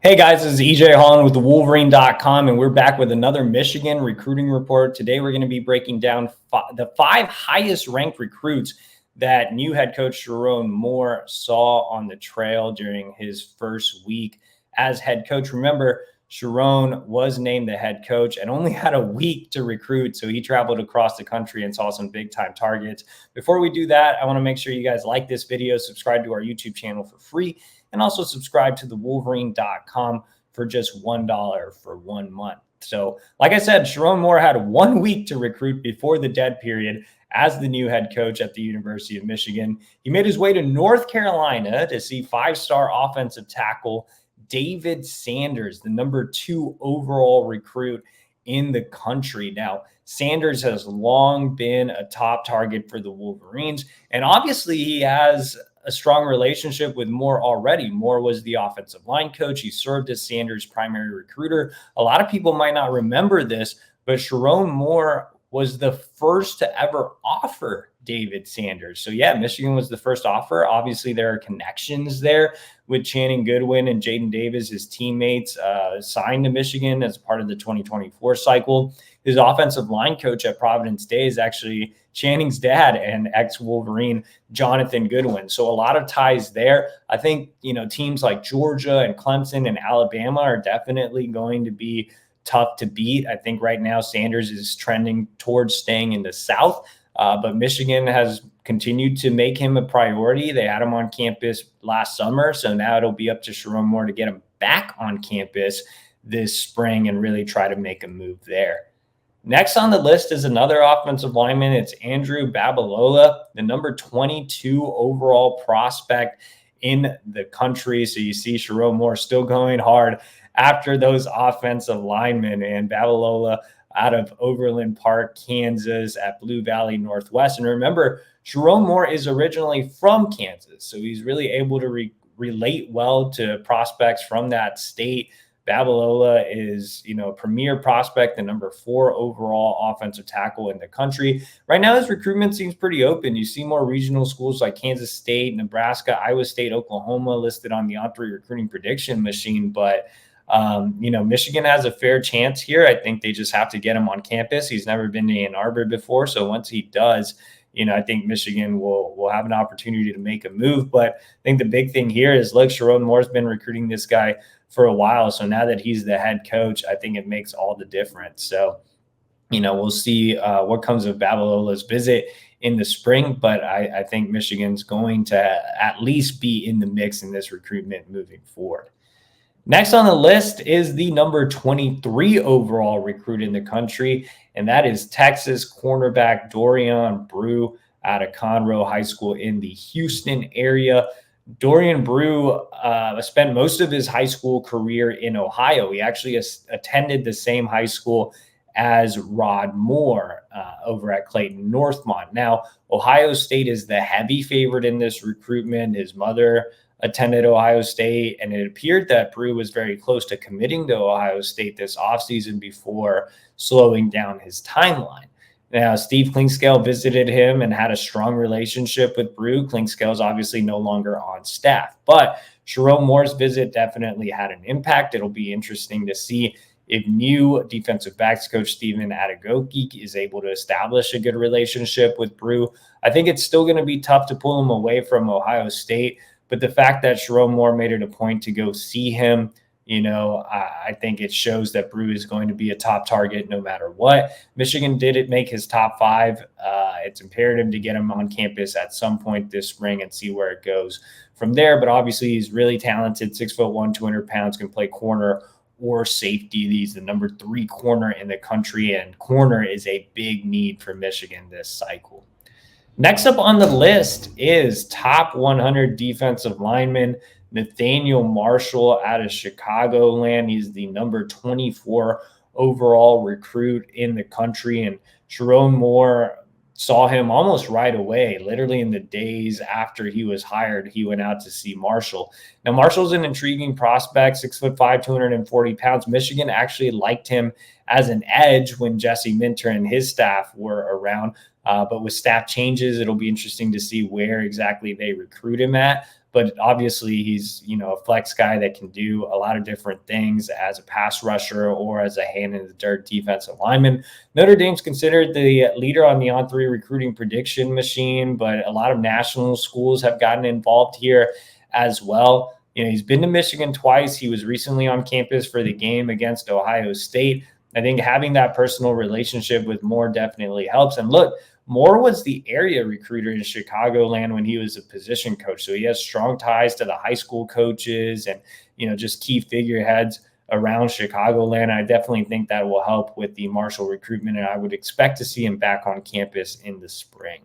Hey guys, this is EJ Holland with the Wolverine.com, and we're back with another Michigan recruiting report. Today, we're going to be breaking down the 5 highest ranked recruits that new head coach Sherrone Moore saw on the trail during his first week as head coach. Remember, Sherrone was named the head coach and only had a week to recruit, so he traveled across the country and saw some big time targets. Before we do that, I want to make sure you guys like this video, subscribe to our YouTube channel for free, and also subscribe to the Wolverine.com for just $1 for 1 month. So, like I said, Sherrone Moore had 1 week to recruit before the dead period as the new head coach at the University of Michigan. He made his way to North Carolina to see 5-star offensive tackle David Sanders, the number 2 overall recruit in the country. Now, Sanders has long been a top target for the Wolverines, and obviously he has a strong relationship with Moore already. Moore was the offensive line coach. He served as Sanders' primary recruiter. A lot of people might not remember this, but Sherrone Moore was the first to ever offer David Sanders. So yeah, Michigan was the first offer. Obviously, there are connections there with Channing Goodwin and Jaden Davis, his teammates, signed to Michigan as part of the 2024 cycle. His offensive line coach at Providence Day is actually Channing's dad and ex-Wolverine Jonathan Goodwin. So a lot of ties there. I think, teams like Georgia and Clemson and Alabama are definitely going to be tough to beat. I think right now Sanders is trending towards staying in the South, but Michigan has continued to make him a priority. They had him on campus last summer, so now it'll be up to Sherrone Moore to get him back on campus this spring and really try to make a move there. Next on the list is another offensive lineman. It's Andrew Babalola, the number 22 overall prospect in the country. So you see Sherrone Moore still going hard after those offensive linemen, and Babalola out of Overland Park, Kansas at Blue Valley Northwest. And remember, Sherrone Moore is originally from Kansas, so he's really able to relate well to prospects from that state. Babalola is, a premier prospect, the number 4 overall offensive tackle in the country. Right now, his recruitment seems pretty open. You see more regional schools like Kansas State, Nebraska, Iowa State, Oklahoma listed on the On3 recruiting prediction machine. But, Michigan has a fair chance here. I think they just have to get him on campus. He's never been to Ann Arbor before. So once he does, I think Michigan will have an opportunity to make a move. But I think the big thing here is, look, Sherrone Moore's been recruiting this guy for a while. So now that he's the head coach, I think it makes all the difference. So, we'll see what comes of Babalola's visit in the spring. But I think Michigan's going to at least be in the mix in this recruitment moving forward. Next on the list is the number 23 overall recruit in the country, and that is Texas cornerback Doran Brew out of Conroe High School in the Houston area. Doran Brew spent most of his high school career in Ohio. He actually attended the same high school as Rod Moore over at Clayton Northmont. Now, Ohio State is the heavy favorite in this recruitment. His mother attended Ohio State, and it appeared that Brew was very close to committing to Ohio State this offseason before slowing down his timeline. Now, Steve Clinkscale visited him and had a strong relationship with Brew. Clinkscale is obviously no longer on staff, but Sherrone Moore's visit definitely had an impact. It'll be interesting to see if new defensive backs coach Stephen Adegoke is able to establish a good relationship with Brew. I think it's still going to be tough to pull him away from Ohio State, but the fact that Sherrone Moore made it a point to go see him, I think it shows that Brew is going to be a top target no matter what. Michigan didn't make his top 5. It's imperative to get him on campus at some point this spring and see where it goes from there. But obviously, he's really talented, 6'1", 200 pounds, can play corner or safety. He's the number 3 corner in the country, and corner is a big need for Michigan this cycle. Next up on the list is top 100 defensive lineman Nathaniel Marshall out of Chicagoland. He's the number 24 overall recruit in the country, and Sherrone Moore saw him almost right away. Literally in the days after he was hired, he went out to see Marshall. Now, Marshall's an intriguing prospect, 6'5", 240 pounds. Michigan actually liked him as an edge when Jesse Minter and his staff were around. But with staff changes, it'll be interesting to see where exactly they recruit him at. but obviously he's, a flex guy that can do a lot of different things as a pass rusher or as a hand in the dirt defensive lineman. Notre Dame's considered the leader on the on-3 recruiting prediction machine, but a lot of national schools have gotten involved here as well. He's been to Michigan twice. He was recently on campus for the game against Ohio State. I think having that personal relationship with Moore definitely helps. And look, Moore was the area recruiter in Chicagoland when he was a position coach. So he has strong ties to the high school coaches and, just key figureheads around Chicagoland. I definitely think that will help with the Marshall recruitment, and I would expect to see him back on campus in the spring.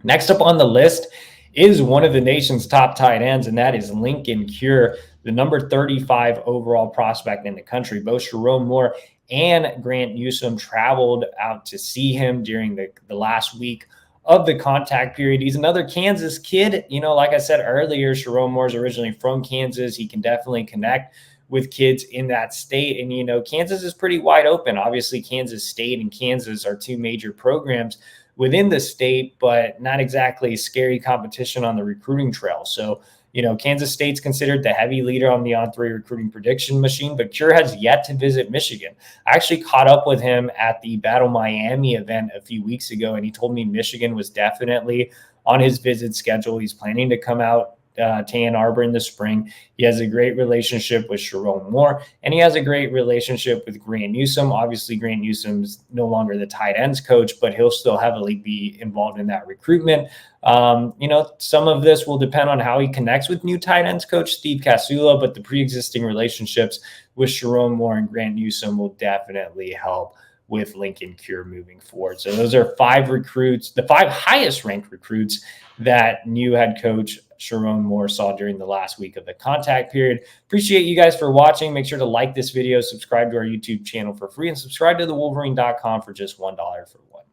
Next up on the list is one of the nation's top tight ends, and that is Lincoln Cure, the number 35 overall prospect in the country. Both Sherrone Moore and Grant Newsome traveled out to see him during the last week of the contact period. He's another Kansas kid. Like I said earlier, Sherrone Moore's originally from Kansas. He can definitely connect with kids in that state. And, Kansas is pretty wide open. Obviously, Kansas State and Kansas are two major programs within the state, but not exactly scary competition on the recruiting trail. So, Kansas State's considered the heavy leader on the on-3 recruiting prediction machine, but Cure has yet to visit Michigan. I actually caught up with him at the Battle Miami event a few weeks ago, and he told me Michigan was definitely on his visit schedule. He's planning to come out to Ann Arbor in the spring. He has a great relationship with Sherrone Moore, and he has a great relationship with Grant Newsome. Obviously, Grant Newsome's no longer the tight ends coach, but he'll still heavily be involved in that recruitment. Some of this will depend on how he connects with new tight ends coach Steve Casula, but the pre-existing relationships with Sherrone Moore and Grant Newsome will definitely help with Lincoln Cure moving forward. So those are 5 recruits, the 5 highest ranked recruits that new head coach Sherrone Moore saw during the last week of the contact period. Appreciate you guys for watching. Make sure to like this video, subscribe to our YouTube channel for free, and subscribe to the Wolverine.com for just $1 for one.